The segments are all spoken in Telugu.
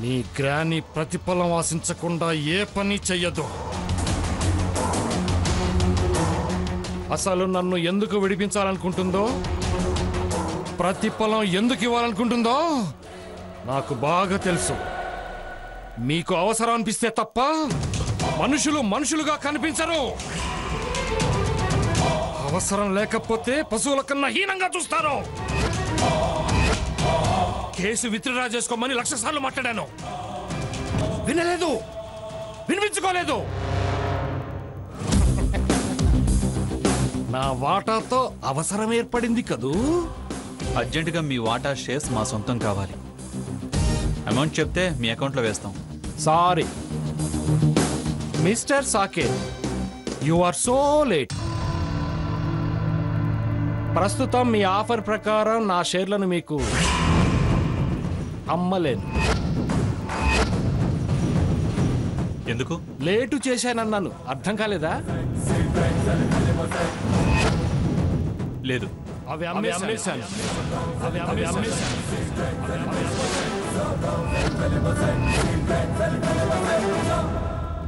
నీ గ్రాని ప్రతిఫలం ఆశించకుండా ఏ పని చెయ్యదు. అసలు నన్ను ఎందుకు విడిపించాలనుకుంటుందో, ప్రతిఫలం ఎందుకు ఇవ్వాలనుకుంటుందో నాకు బాగా తెలుసు. మీకు అవసరం అనిపిస్తే తప్ప మనుషులు మనుషులుగా కనిపించరు. అవసరం లేకపోతే పశువుల కన్నా హీనంగా చూస్తారు. కేసు విత్డ్రా చేసుకోమని 1,00,000 సార్లు మాట్లాడాను. వినలేదు, వినిపించుకోలేదు. నా వాటాతో అవసరం ఏర్పడింది కదూ. అర్జెంటుగా మీ వాటా షేర్స్ మా సొంతం కావాలి. అమౌంట్ చెప్తే మీ అకౌంట్లో వేస్తాం. Sorry mister Saket, you are so late. ప్రస్తుతం మీ ఆఫర్ ప్రకారం నా షేర్లను మీకు అమ్మలేను. ఎందుకు లేటు చేశానన్నాను, అర్థం కాలేదా? లేదు, అవి అమ్మేశాను.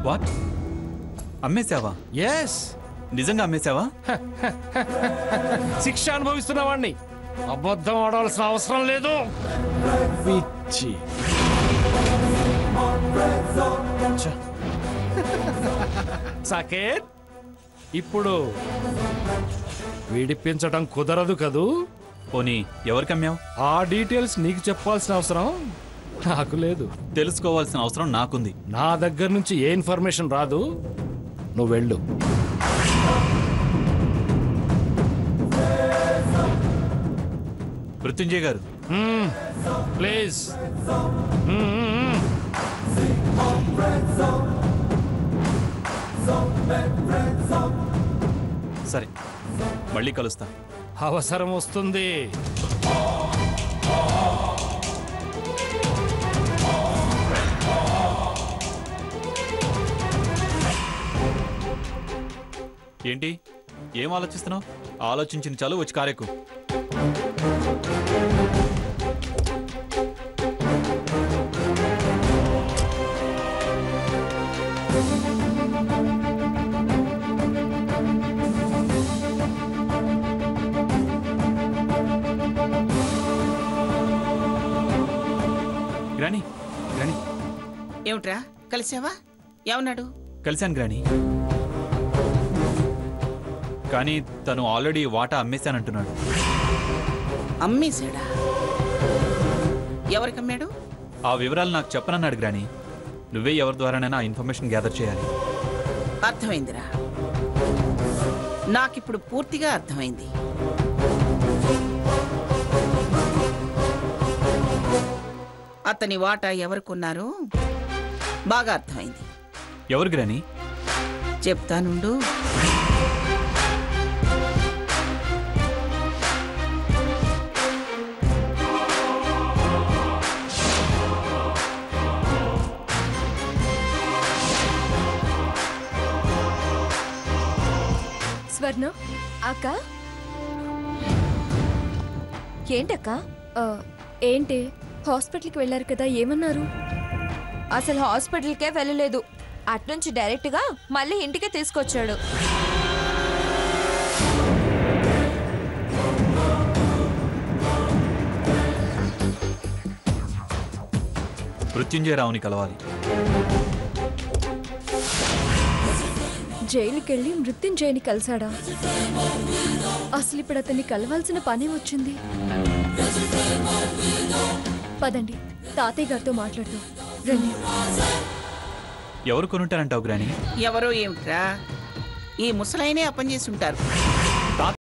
వాట్? అమ్మేశావా? ఎస్, నిజంగా అమ్మేశావా? శిక్ష అనుభవిస్తున్న వాడిని అబద్ధం ఆడాల్సిన అవసరం లేదు. పిచ్చి. సాకేత్, ఇప్పుడు విడిపించడం కుదరదు కదూ. పోనీ ఎవరికి అమ్మావు? ఆ డీటెయిల్స్ నీకు చెప్పాల్సిన అవసరం నాకు లేదు. తెలుసుకోవాల్సిన అవసరం నాకుంది. నా దగ్గర నుంచి ఏ ఇన్ఫర్మేషన్ రాదు, నువ్వు వెళ్ళు. మృత్యుంజయ్ గారు ప్లీజ్. సరే, మళ్ళీ కలుస్తా. అవసరం వస్తుంది. ఏంటి, ఏం ఆలోచిస్తున్నావు? ఆలోచించిన చాలు, వచ్చి కారెక్కు. గ్రాని, గ్రాని. ఏమిట్రా, కలిసావా? ఏమన్నాడు? కలిశాను గ్రాని, కానీ తను ఆల్రెడీ వాటా అమ్మేశానంటున్నాడు. అమ్మేశాడా? ఎవరికి అమ్మాడు? ఆ వివరాలు నాకు చెప్పనన్నాడు గ్రాని. నువ్వే ఎవరి ద్వారానైనా ఆ ఇన్ఫర్మేషన్ గ్యాదర్ చేయాలి. అర్థమైందిరా, నాకిప్పుడు పూర్తిగా అర్థమైంది. అతని వాటా ఎవరు కొన్నారో బాగా అర్థమైంది. ఎవరు గ్రాని? చెప్తానుండు. స్వర్ణ అక్క. ఏంటక్క? ఏంటి, హాస్పిటల్కి వెళ్ళారు కదా, ఏమన్నారు? అసలు హాస్పిటల్కే వెళ్ళలేదు, అట్నుంచి డైరెక్ట్గా మళ్ళీ ఇంటికే తీసుకొచ్చాడు. మృత్యుంజయరావుని కలవాలి. జైలుకి వెళ్ళి మృత్యుంజయని కలిశాడా? అసలు ఇప్పుడు అతన్ని కలవాల్సిన పనే వచ్చింది. పదండి, తాతయ్య గారితో మాట్లాడుతూ రండి. ఎవరు కొనుంటారంటావు గ్రాని? ఎవరో ఏమిట్రా, ఈ ముసలైనే అప్పని చేసి ఉంటారు.